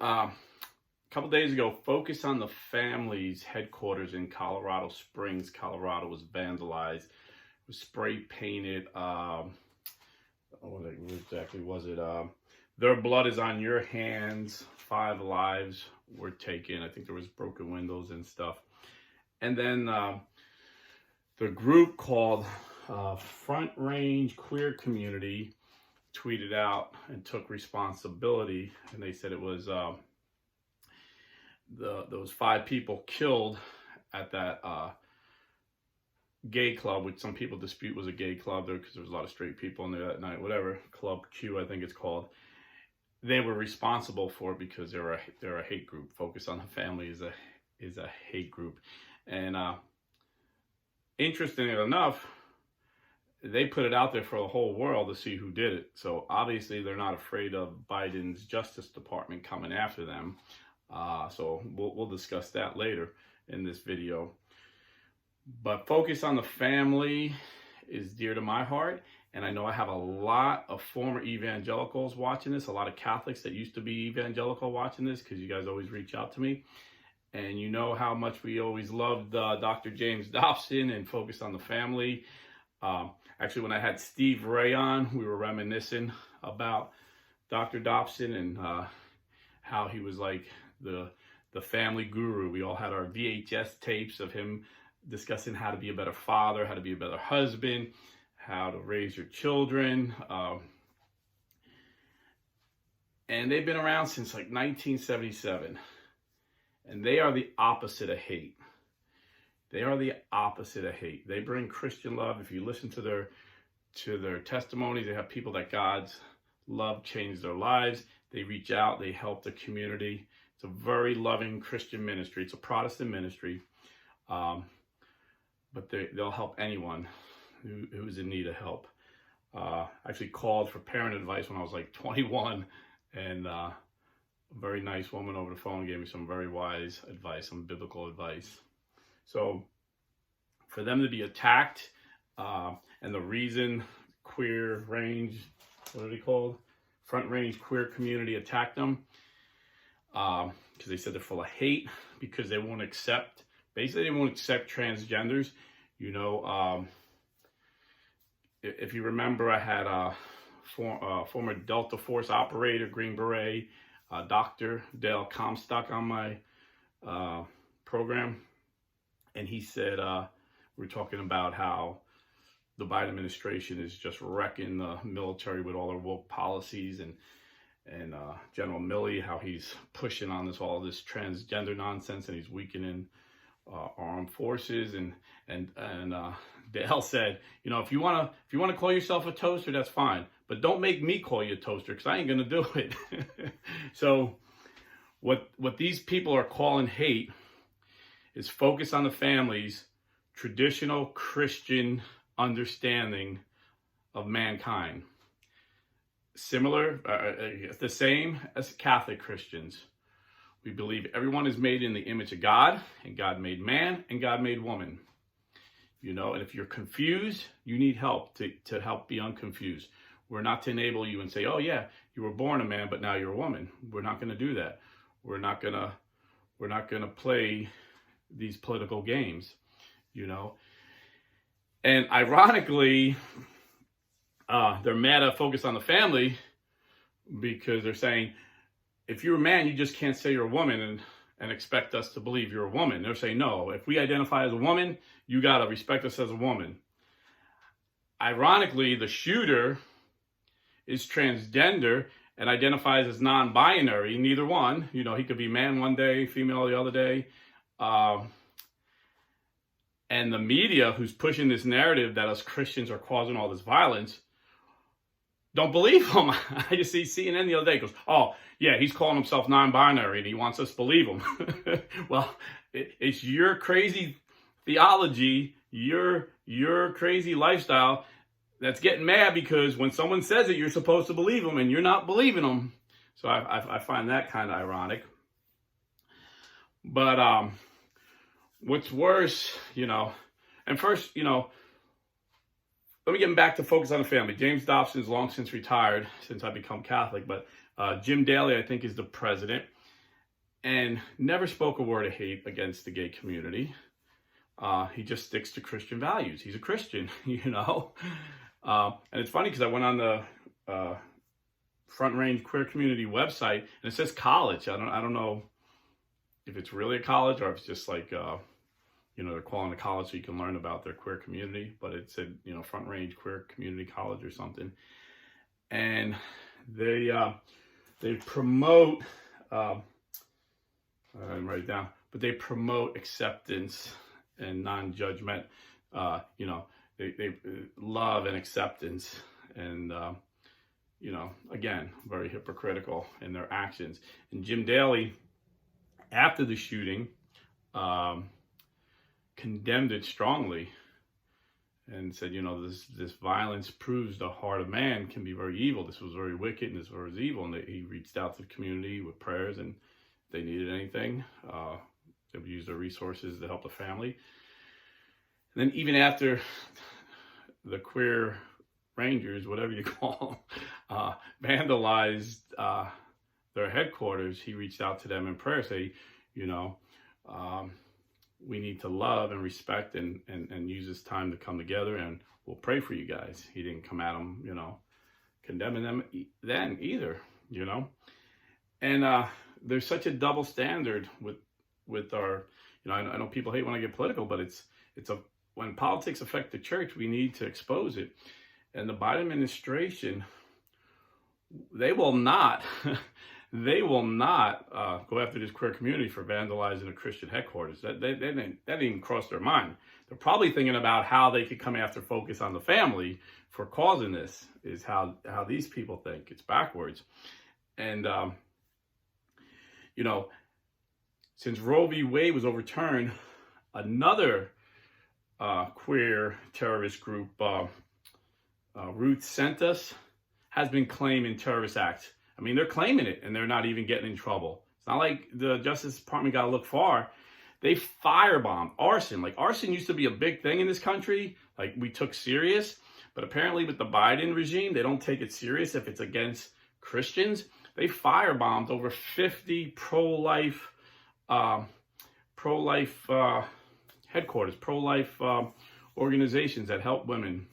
A couple days ago, Focus on the Family's headquarters in Colorado Springs, Colorado, was vandalized. It was spray painted. What exactly was it? Their blood is on your hands. 5 lives were taken. I think there was broken windows and stuff. And then the group called Front Range Queer Community tweeted out and took responsibility, and they said it was those 5 people killed at that gay club, which some people dispute was a gay club there because there was a lot of straight people in there that night. Whatever, Club Q, I think it's called. They were responsible for it because they're a hate group. Focus on the Family is a hate group, and interestingly enough, they put it out there for the whole world to see who did it. So obviously they're not afraid of Biden's Justice Department coming after them. So we'll discuss that later in this video. But Focus on the Family is dear to my heart. And I know I have a lot of former evangelicals watching this, a lot of Catholics that used to be evangelical watching this, because you guys always reach out to me. And you know how much we always loved Dr. James Dobson and Focus on the Family. Actually, when I had Steve Ray on, we were reminiscing about Dr. Dobson and how he was like the family guru. We all had our VHS tapes of him discussing how to be a better father, how to be a better husband, how to raise your children. And they've been around since like 1977. And they are the opposite of hate. They are the opposite of hate. They bring Christian love. If you listen to their testimonies, they have people that God's love changed their lives. They reach out. They help the community. It's a very loving Christian ministry. It's a Protestant ministry. But they'll help anyone who's in need of help. I actually called for parent advice when I was like 21. And a very nice woman over the phone gave me some very wise advice, some biblical advice. So for them to be attacked, and the reason Queer Range, what are they called? Front Range Queer Community attacked them, because they said they're full of hate, because they won't accept, basically they won't accept transgenders. You know, if you remember, I had a former Delta Force operator, Green Beret, Dr. Dale Comstock on my program. And he said, we're talking about how the Biden administration is just wrecking the military with all their woke policies, and General Milley, how he's pushing on all this transgender nonsense, and he's weakening our armed forces. And Dale said, you know, if you want to call yourself a toaster, that's fine, but don't make me call you a toaster, because I ain't gonna do it. So what these people are calling hate is Focus on the Family's traditional Christian understanding of mankind. Similar, the same as Catholic Christians. We believe everyone is made in the image of God, and God made man, and God made woman. You know, and if you're confused, you need help to help be unconfused. We're not to enable you and say, oh yeah, you were born a man, but now you're a woman. We're not going to do that. We're not going to play these political games, you know. And ironically, they're mad at Focus on the Family because they're saying, if you're a man, you just can't say you're a woman and expect us to believe you're a woman. They're saying, no, if we identify as a woman, you got to respect us as a woman. Ironically, the shooter is transgender and identifies as non-binary, neither one. You know, he could be man one day, female the other day. And the media, who's pushing this narrative that us Christians are causing all this violence, don't believe him. I just see CNN the other day goes, oh, yeah, he's calling himself non-binary and he wants us to believe him. Well, it's your crazy theology, your crazy lifestyle that's getting mad because when someone says it, you're supposed to believe them and you're not believing them. So I find that kind of ironic. But what's worse, you know, and first, you know, let me get back to focus on the family. James Dobson is long since retired since I become Catholic, but Jim Daly, I think, is the president, and never spoke a word of hate against the gay community. He just sticks to Christian values. He's a Christian, you know. And it's funny because I went on the Front Range Queer Community website, and it says college. I don't know if it's really a college or if it's just like you know, they're calling it a college so you can learn about their queer community, but it said, you know, Front Range Queer Community College or something. And they promote, I didn't write it down, but they promote acceptance and non-judgment. You know, they love and acceptance, and you know, again, very hypocritical in their actions. And Jim Daly, after the shooting, condemned it strongly and said, you know, this violence proves the heart of man can be very evil. This was very wicked and this was evil. And he reached out to the community with prayers, and if they needed anything, they would use their resources to help the family. And then even after the queer Rangers, whatever you call them, vandalized their headquarters, he reached out to them in prayer, say, you know, we need to love and respect and use this time to come together, and we'll pray for you guys. He didn't come at them, you know, condemning them then either, you know. And there's such a double standard with our, you know, I know people hate when I get political, but when politics affect the church, we need to expose it. And the Biden administration, they will not go after this queer community for vandalizing a Christian headquarters. That didn't even cross their mind. They're probably thinking about how they could come after focus on the family for causing this, is how these people think. It's backwards. And, you know, since Roe v. Wade was overturned, another queer terrorist group, Ruth Sent Us, has been claiming terrorist acts. I mean, they're claiming it, and they're not even getting in trouble. It's not like the Justice Department got to look far. They firebombed arson. Like, arson used to be a big thing in this country. Like, we took serious. But apparently with the Biden regime, they don't take it serious if it's against Christians. They firebombed over 50 pro-life headquarters, pro-life organizations that help women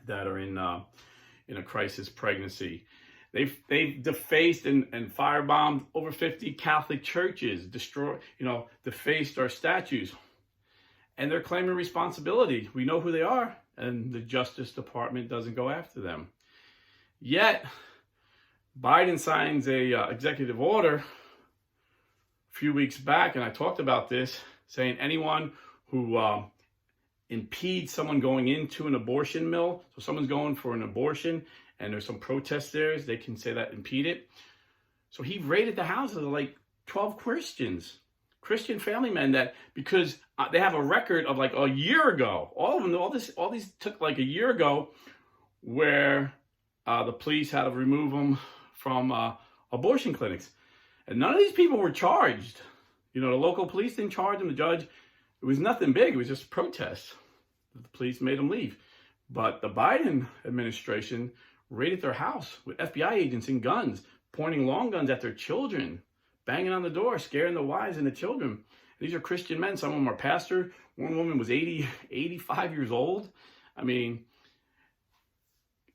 that are in a crisis pregnancy. They've defaced and firebombed over 50 Catholic churches, defaced our statues. And they're claiming responsibility. We know who they are, and the Justice Department doesn't go after them. Yet, Biden signs a executive order a few weeks back, and I talked about this, saying anyone who impedes someone going into an abortion mill, so someone's going for an abortion, and there's some protest there, they can say that impede it. So he raided the houses of like 12 Christian family men, that because they have a record of like a year ago. All these took like a year ago, where the police had to remove them from abortion clinics, and none of these people were charged. You know, the local police didn't charge them. The judge, it was nothing big. It was just protests. The police made them leave. But the Biden administration raided their house with FBI agents and guns, pointing long guns at their children, banging on the door, scaring the wives and the children. These are Christian men. Some of them are pastor. One woman was 85 years old. I mean,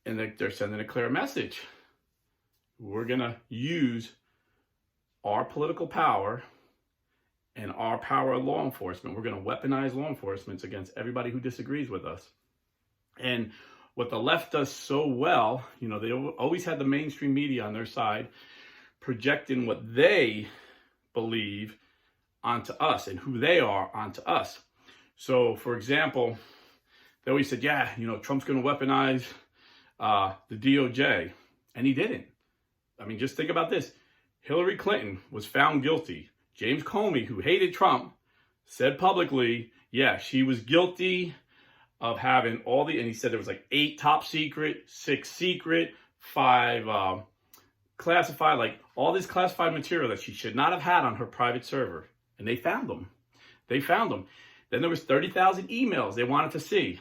and they're sending a clear message. We're going to use our political power and our power of law enforcement. We're going to weaponize law enforcement against everybody who disagrees with us. And what the left does so well, you know, they always had the mainstream media on their side, projecting what they believe onto us and who they are onto us. So, for example, they always said, yeah, you know, Trump's going to weaponize the DOJ. And he didn't. I mean, just think about this. Hillary Clinton was found guilty. James Comey, who hated Trump, said publicly, yeah, she was guilty of having and he said there was like 8 top secret, 6 secret, 5 classified, like all this classified material that she should not have had on her private server. And they found them. Then there was 30,000 emails they wanted to see.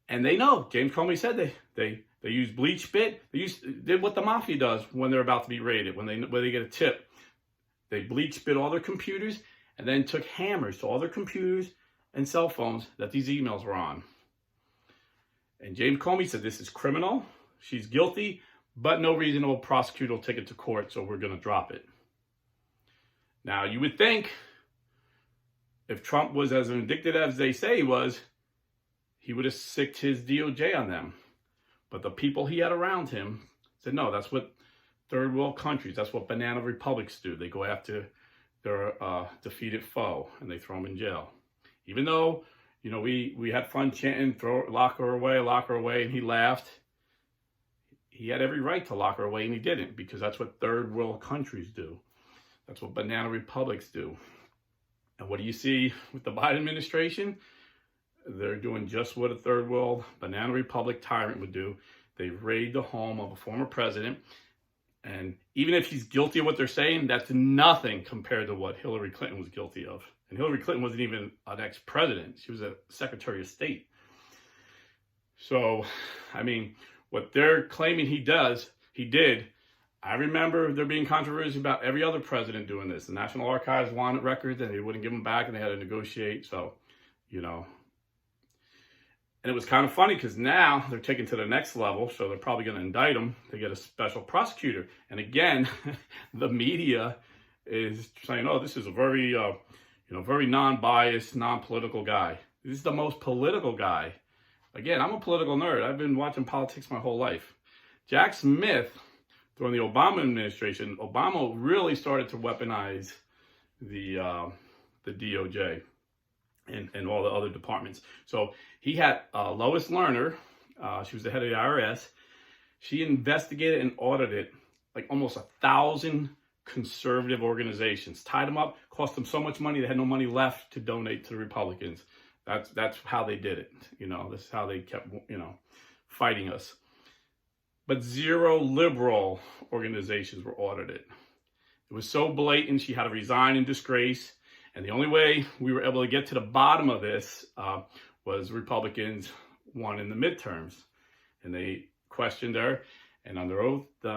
And they know. James Comey said they use bleach spit. They did what the mafia does when they're about to be raided, when they get a tip. They bleach spit all their computers and then took hammers to all their computers and cell phones that these emails were on. And James Comey said this is criminal. She's guilty, but no reasonable prosecutor will take it to court, so we're going to drop it. Now, you would think if Trump was as vindictive as they say he was, he would have sicked his DOJ on them. But the people he had around him said, no, that's what third world countries, that's what banana republics do. They go after their defeated foe and they throw them in jail. Even though, you know, we had fun chanting, lock her away, and he laughed. He had every right to lock her away, and he didn't, because that's what third world countries do. That's what banana republics do. And what do you see with the Biden administration? They're doing just what a third world banana republic tyrant would do. They raid the home of a former president. And even if he's guilty of what they're saying, that's nothing compared to what Hillary Clinton was guilty of. And Hillary Clinton wasn't even an ex-president. She was a Secretary of State. So, I mean, what they're claiming he did. I remember there being controversy about every other president doing this. The National Archives wanted records and they wouldn't give them back and they had to negotiate. So, you know. And it was kind of funny because now they're taken to the next level. So they're probably going to indict him. They get a special prosecutor. And again, the media is saying, oh, this is a very, very non-biased, non-political guy. This is the most political guy. Again, I'm a political nerd. I've been watching politics my whole life. Jack Smith, during the Obama administration, Obama really started to weaponize the DOJ and all the other departments. So he had Lois Lerner. She was the head of the IRS. She investigated and audited like almost 1,000 conservative organizations, tied them up, cost them so much money they had no money left to donate to the Republicans. That's how they did it. You know, this is how they kept, fighting us. But 0 liberal organizations were audited. It was so blatant, she had to resign in disgrace. And the only way we were able to get to the bottom of this was Republicans won in the midterms. And they questioned her. And under oath, they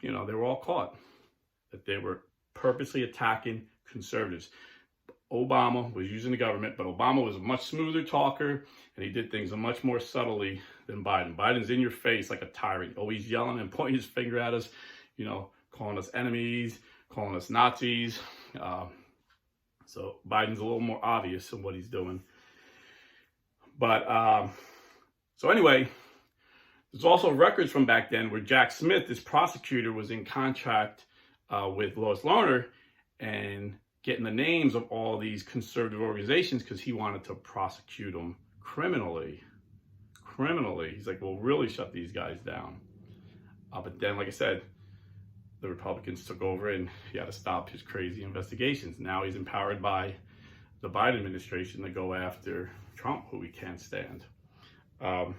were all caught. That they were purposely attacking conservatives. Obama was using the government, but Obama was a much smoother talker, and he did things much more subtly than Biden. Biden's in your face like a tyrant, always yelling and pointing his finger at us, calling us enemies, calling us Nazis. So Biden's a little more obvious in what he's doing. But, so anyway, there's also records from back then where Jack Smith, this prosecutor, was in contract with Lois Lerner and getting the names of all these conservative organizations because he wanted to prosecute them criminally. He's like, we'll really shut these guys down. But then, like I said, the Republicans took over and he had to stop his crazy investigations. Now he's empowered by the Biden administration to go after Trump, who we can't stand. But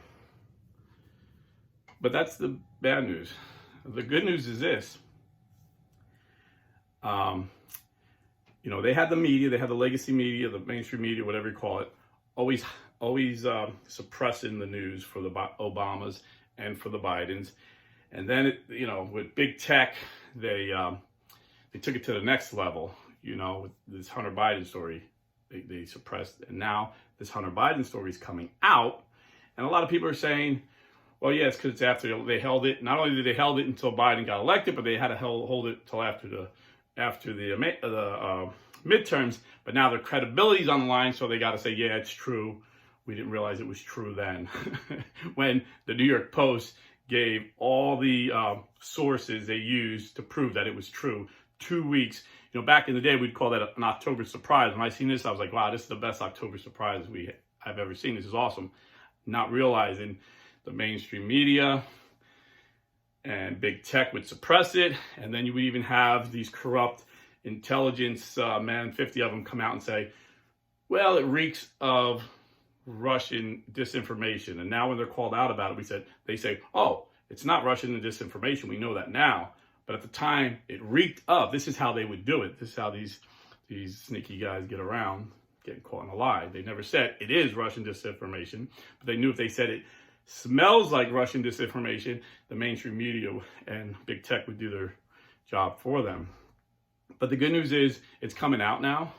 that's the bad news. The good news is this. They had the media, they had the legacy media, the mainstream media, whatever you call it, always suppressing the news for the Obamas and for the Bidens. And then, with big tech, they took it to the next level, with this Hunter Biden story. They suppressed it. And now this Hunter Biden story is coming out. And a lot of people are saying, well, yeah, it's because it's after they held it. Not only did they held it until Biden got elected, but they had to hold it till after the midterms. But now their credibility's on the line, so they got to say, yeah, it's true. We didn't realize it was true then. When the New York Post gave all the sources they used to prove that it was true. 2 weeks. Back in the day, we'd call that an October surprise. When I seen this, I was like, wow, this is the best October surprise I've ever seen. This is awesome. Not realizing the mainstream media and big tech would suppress it. And then you would even have these corrupt intelligence men, 50 of them, come out and say, well, it reeks of Russian disinformation. And now when they're called out about it, they say, oh, it's not Russian disinformation. We know that now. But at the time, it reeked of. This is how they would do it. This is how these sneaky guys get around getting caught in a lie. They never said it is Russian disinformation, but they knew if they said it smells like Russian disinformation, the mainstream media and big tech would do their job for them. But the good news is it's coming out now.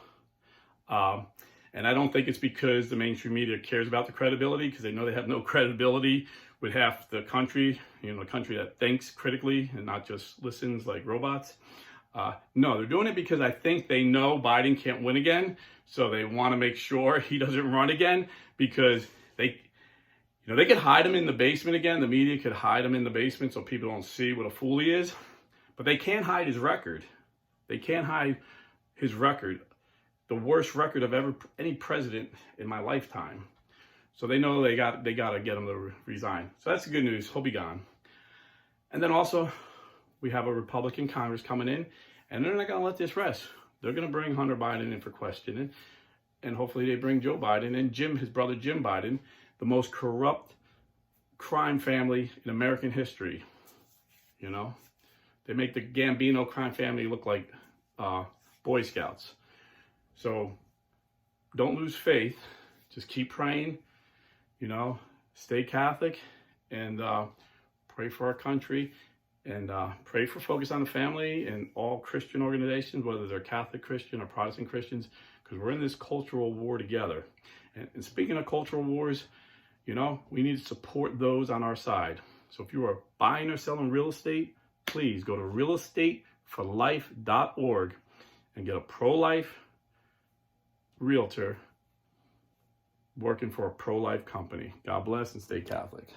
And I don't think it's because the mainstream media cares about the credibility, because they know they have no credibility with half the country, a country that thinks critically and not just listens like robots. No, they're doing it because I think they know Biden can't win again. So they want to make sure he doesn't run again, because they could hide him in the basement again. The media could hide him in the basement so people don't see what a fool he is. But they can't hide his record. They can't hide his record. The worst record of any president in my lifetime. So they know they got to get him to resign. So that's the good news. He'll be gone. And then also, we have a Republican Congress coming in, and they're not going to let this rest. They're going to bring Hunter Biden in for questioning, and hopefully they bring Joe Biden and his brother Jim Biden, the most corrupt crime family in American history. They make the Gambino crime family look like Boy Scouts. So don't lose faith. Just keep praying, stay Catholic, and pray for our country, and pray for Focus on the Family and all Christian organizations, whether they're Catholic Christian or Protestant Christians, because we're in this cultural war together. And speaking of cultural wars, we need to support those on our side. So if you are buying or selling real estate, please go to realestateforlife.org and get a pro-life realtor working for a pro-life company. God bless and stay Catholic.